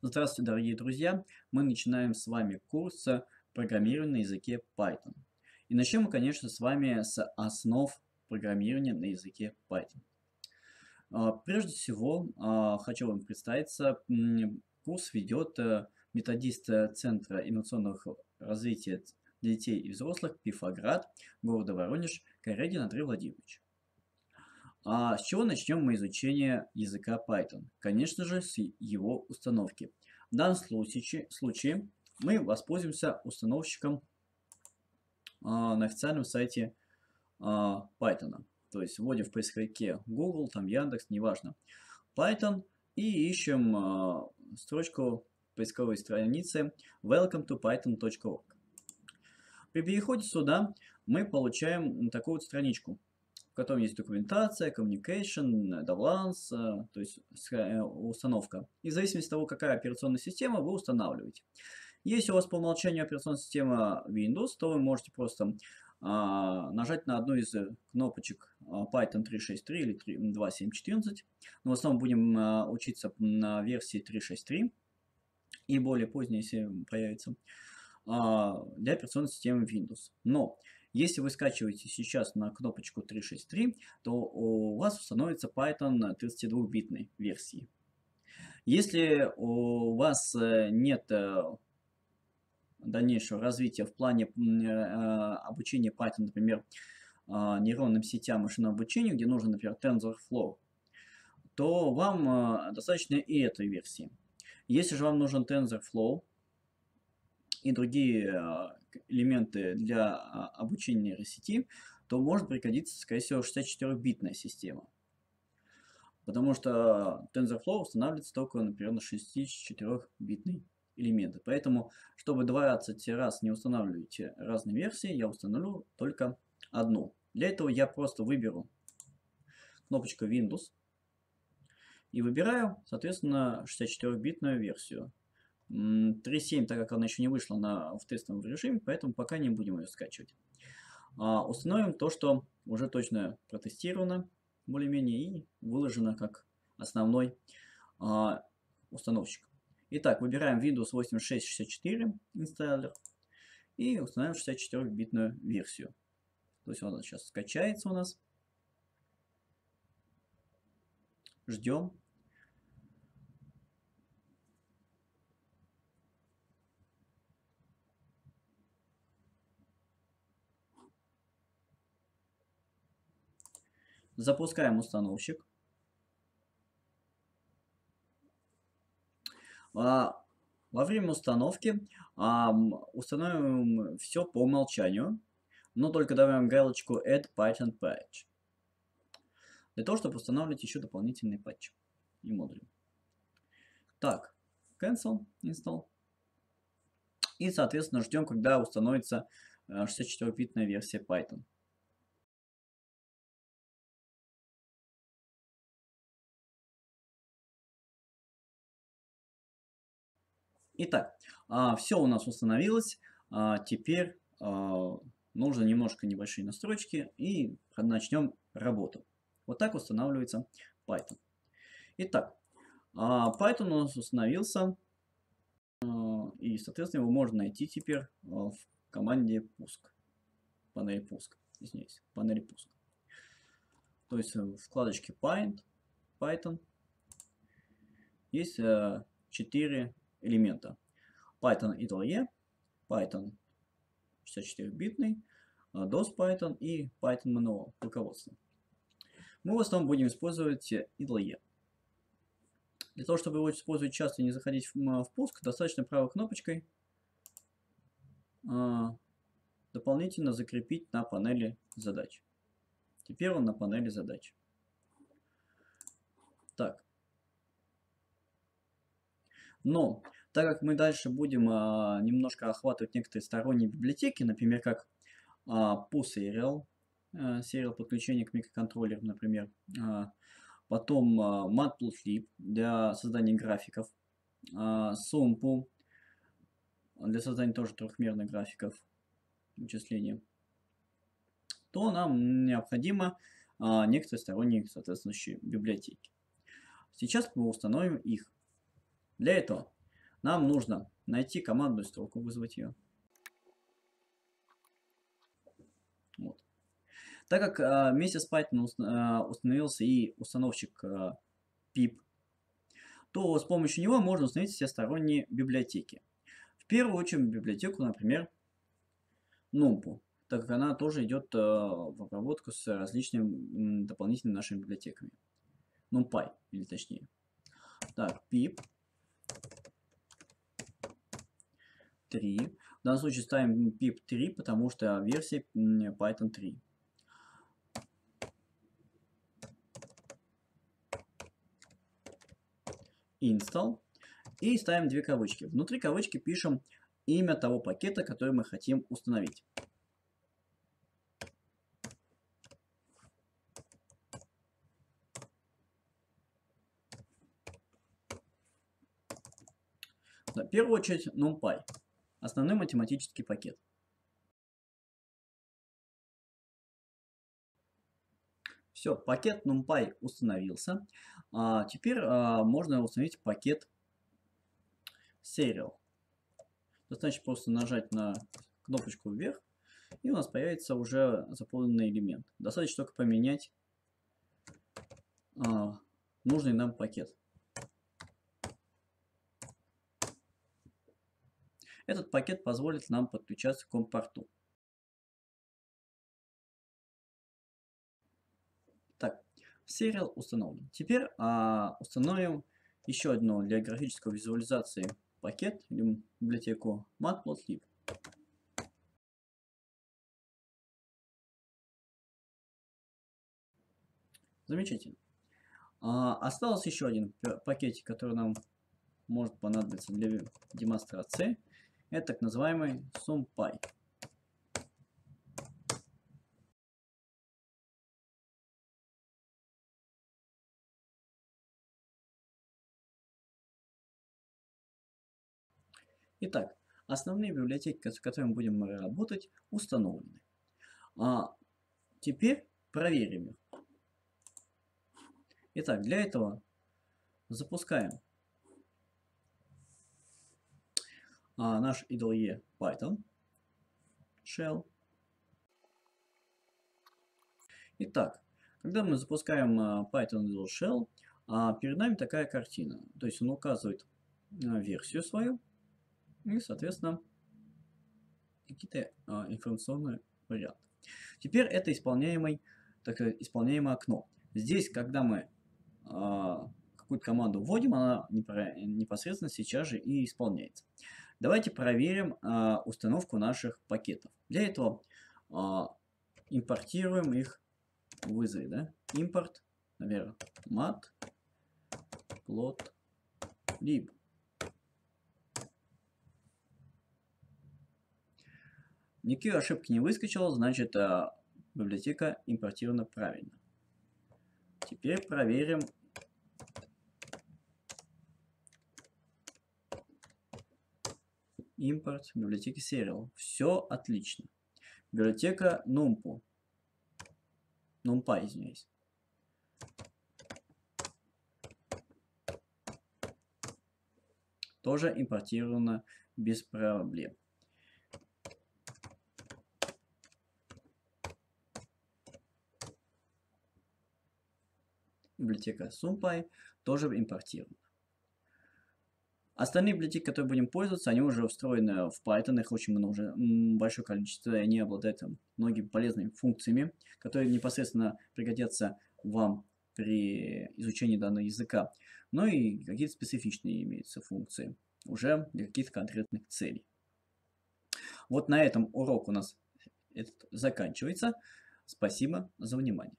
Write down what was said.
Здравствуйте, дорогие друзья! Мы начинаем с вами курс программирования на языке Python. И начнем мы, конечно, с вами с основ программирования на языке Python. Прежде всего, хочу вам представиться. Курс ведет методист Центра инновационного развития для детей и взрослых Пифаград, города Воронеж, Корягин Андрей Владимирович. С чего начнем мы изучение языка Python? Конечно же, с его установки. В данном случае мы воспользуемся установщиком на официальном сайте Python. То есть вводим в поисковике Google, там Яндекс, неважно, Python, и ищем строчку поисковой страницы welcome to python.org. При переходе сюда мы получаем такую вот страничку, в котором есть документация, communication, DevLance, то есть установка. И в зависимости от того, какая операционная система, вы устанавливаете. Если у вас по умолчанию операционная система Windows, то вы можете просто нажать на одну из кнопочек Python 3.6.3 или 2.7.14. Но в основном будем учиться на версии 3.6.3 и более позднее, если появится, для операционной системы Windows. Но если вы скачиваете сейчас на кнопочку 3.6.3, то у вас установится Python 32-битной версии. Если у вас нет дальнейшего развития в плане обучения Python, например, нейронным сетям машинного обучения, где нужен, например, TensorFlow, то вам достаточно и этой версии. Если же вам нужен TensorFlow и другие элементы для обучения нейросети, то может пригодиться, скорее всего, 64-битная система. Потому что TensorFlow устанавливается только, например, на 64-битный элементы. Поэтому, чтобы 20 раз не устанавливать разные версии, я установлю только одну. Для этого я просто выберу кнопочку Windows и выбираю, соответственно, 64-битную версию. 3.7, так как она еще не вышла в тестовом режиме, поэтому пока не будем ее скачивать. Установим то, что уже точно протестировано, более-менее, и выложено как основной установщик. Итак, выбираем Windows 8664 инсталлер и устанавливаем 64-битную версию. То есть он сейчас скачается у нас. Ждем. Запускаем установщик. Во время установки установим все по умолчанию, но только добавим галочку Add Python Patch, для того, чтобы устанавливать еще дополнительные патчи и модули. Так, Cancel, Install. И, соответственно, ждем, когда установится 64-битная версия Python. Итак, все у нас установилось. Теперь нужно немножко небольшие настройки и начнем работу. Вот так устанавливается Python. Итак, Python у нас установился. И, соответственно, его можно найти теперь в команде пуск. Панели пуск. Извиняюсь, панели пуск. То есть в вкладочке Python есть 4 элемента. Python IDLE, Python 64-битный, DOS Python и Python Manual, руководство. Мы в основном будем использовать IDLE. Для того, чтобы его использовать часто и не заходить в пуск, достаточно правой кнопочкой дополнительно закрепить на панели задач. Теперь он на панели задач. Так. Но, так как мы дальше будем немножко охватывать некоторые сторонние библиотеки, например, как PuSerial, serial подключение к микроконтроллеру, например, потом Matplotlib для создания графиков, SUMPU для создания тоже трехмерных графиков вычисления, то нам необходимо некоторые сторонние соответствующие библиотеки. Сейчас мы установим их. Для этого нам нужно найти командную строку, вызвать ее. Вот. Так как вместе с Python установился и установщик pip, то с помощью него можно установить все сторонние библиотеки. В первую очередь библиотеку, например, NumPy, так как она тоже идет в обработку с различными дополнительными нашими библиотеками. NumPy, или точнее. Так, pip 3. В данном случае ставим pip 3, потому что версия Python 3. Install. И ставим две кавычки. Внутри кавычки пишем имя того пакета, который мы хотим установить. В первую очередь NumPy. Основной математический пакет. Все, пакет NumPy установился. Теперь можно установить пакет Serial. Достаточно просто нажать на кнопочку вверх, и у нас появится уже заполненный элемент. Достаточно только поменять нужный нам пакет. Этот пакет позволит нам подключаться к COM-порту. Так, Serial установлен. Теперь установим еще одну для графической визуализации пакет или библиотеку Matplotlib. Замечательно. Остался еще один пакетик, который нам может понадобиться для демонстрации. Это так называемый SumPy. Итак, основные библиотеки, с которыми будем работать, установлены. Теперь проверим их. Итак, для этого запускаем наш IDLE Python Shell. Итак, когда мы запускаем Python IDLE Shell, перед нами такая картина. То есть он указывает версию свою и, соответственно, какие-то информационные варианты. Теперь это исполняемое окно. Здесь, когда мы какую-то команду вводим, она непосредственно сейчас же и исполняется. Давайте проверим установку наших пакетов. Для этого импортируем их в вызове. Да? Импорт, наверное, matplotlib. Никакой ошибки не выскочило, значит библиотека импортирована правильно. Теперь проверим импорт библиотеки Serial. Все отлично. Библиотека NumPy, извиняюсь. Тоже импортирована без проблем. Библиотека SumPy тоже импортирована. Остальные библиотеки, которые будем пользоваться, они уже встроены в Python, их очень много, уже большое количество, и они обладают многими полезными функциями, которые непосредственно пригодятся вам при изучении данного языка. Но и какие-то специфичные имеются функции, уже для каких-то конкретных целей. Вот на этом урок у нас заканчивается. Спасибо за внимание.